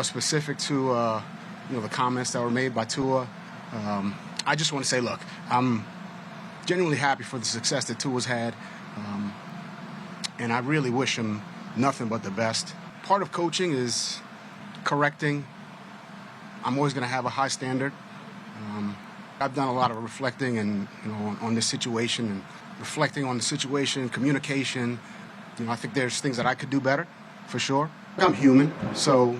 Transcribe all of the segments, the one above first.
Specific to the comments that were made by Tua, I just want to say, look, I'm genuinely happy for the success that Tua's had, and I really wish him nothing but the best. Part of coaching is correcting. I'm always going to have a high standard. I've done a lot of reflecting and on this situation and reflecting on the situation, communication. I think there's things that I could do better, for sure. I'm human, so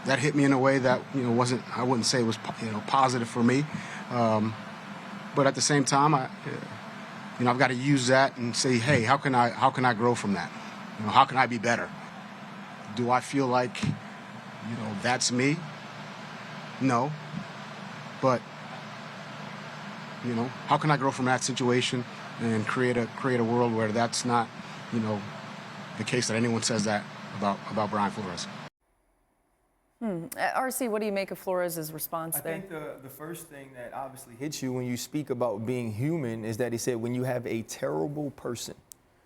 that hit me in a way that I wouldn't say was positive for me. But at the same time, I've got to use that and say, hey, how can I grow from that? How can I be better? Do I feel like that's me? No. But how can I grow from that situation and create a world where that's not the case that anyone says that about Brian Flores? RC, what do you make of Flores' response there? I think the first thing that obviously hits you when you speak about being human is that he said when you have a terrible person.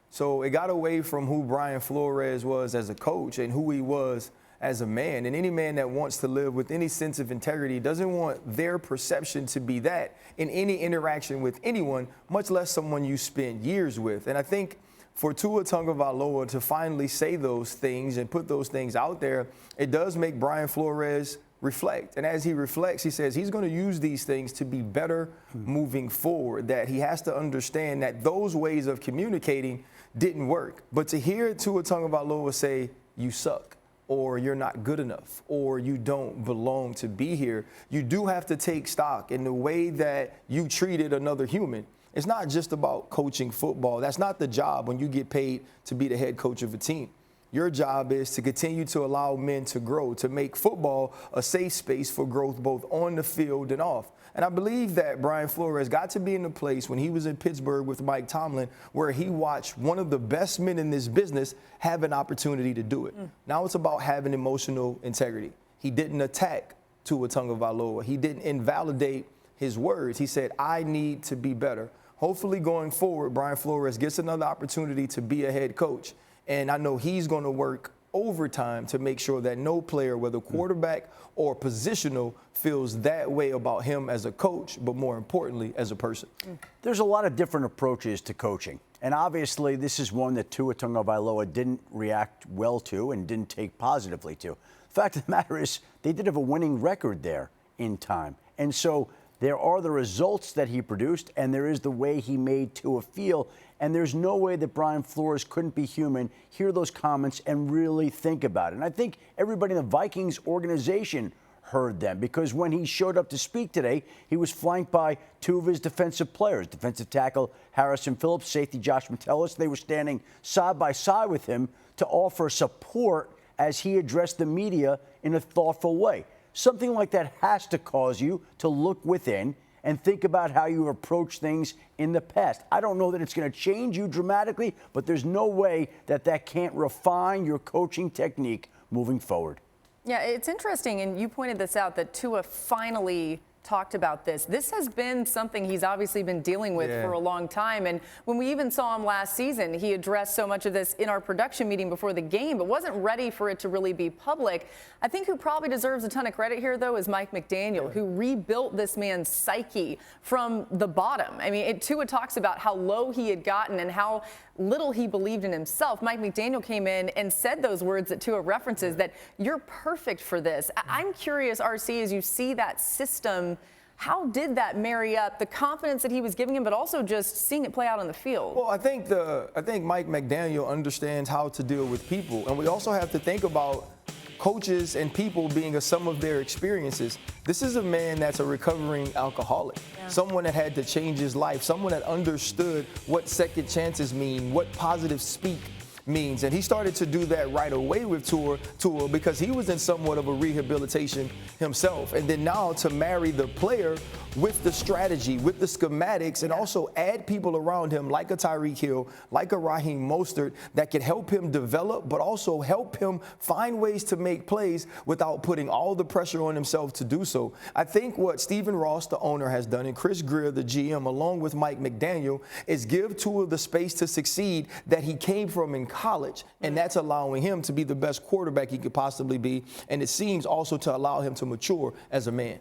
So it got away from who Brian Flores was as a coach and who he was as a man. And any man that wants to live with any sense of integrity doesn't want their perception to be that in any interaction with anyone, much less someone you spent years with. And I think for Tua Tagovailoa to finally say those things and put those things out there, it does make Brian Flores reflect. And as he reflects, he says he's going to use these things to be better moving forward, that he has to understand that those ways of communicating didn't work. But to hear Tua Tagovailoa say, you suck, or you're not good enough, or you don't belong to be here, you do have to take stock in the way that you treated another human. It's not just about coaching football. That's not the job when you get paid to be the head coach of a team. Your job is to continue to allow men to grow, to make football a safe space for growth both on the field and off. And I believe that Brian Flores got to be in a place when he was in Pittsburgh with Mike Tomlin where he watched one of the best men in this business have an opportunity to do it. Now it's about having emotional integrity. He didn't attack Tua Tagovailoa. He didn't invalidate his words. He said, I need to be better. Hopefully going forward, Brian Flores gets another opportunity to be a head coach. And I know he's going to work overtime to make sure that no player, whether quarterback or positional, feels that way about him as a coach, but more importantly, as a person. There's a lot of different approaches to coaching. And obviously, this is one that Tua Tagovailoa didn't react well to and didn't take positively to. The fact of the matter is, they did have a winning record there in time. And so there are the results that he produced, and there is the way he made Tua feel. And there's no way that Brian Flores couldn't be human, hear those comments, and really think about it. And I think everybody in the Vikings organization heard them, because when he showed up to speak today, he was flanked by two of his defensive players, defensive tackle Harrison Phillips, safety Josh Metellus. They were standing side by side with him to offer support as he addressed the media in a thoughtful way. Something like that has to cause you to look within and think about how you approach things in the past. I don't know that it's going to change you dramatically, but there's no way that that can't refine your coaching technique moving forward. Yeah, it's interesting, and you pointed this out, that Tua finally talked about this. This has been something he's obviously been dealing with for a long time. And when we even saw him last season, he addressed so much of this in our production meeting before the game, but wasn't ready for it to really be public. I think who probably deserves a ton of credit here, though, is Mike McDaniel, who rebuilt this man's psyche from the bottom. I mean, Tua talks about how low he had gotten and how little he believed in himself. Mike McDaniel came in and said those words that Tua references, that you're perfect for this. I'm curious, RC, as you see that system, how did that marry up the confidence that he was giving him, but also just seeing it play out on the field? Well, I think Mike McDaniel understands how to deal with people, and we also have to think about coaches and people being a sum of their experiences. This is a man that's a recovering alcoholic, someone that had to change his life, someone that understood what second chances mean, what positive speak means. And he started to do that right away with Tua because he was in somewhat of a rehabilitation himself. And then now to marry the player with the strategy, with the schematics, and also add people around him like a Tyreek Hill, like a Raheem Mostert, that can help him develop, but also help him find ways to make plays without putting all the pressure on himself to do so. I think what Stephen Ross, the owner, has done, and Chris Greer, the GM, along with Mike McDaniel, is give Tua the space to succeed that he came from in college, and that's allowing him to be the best quarterback he could possibly be, and it seems also to allow him to mature as a man.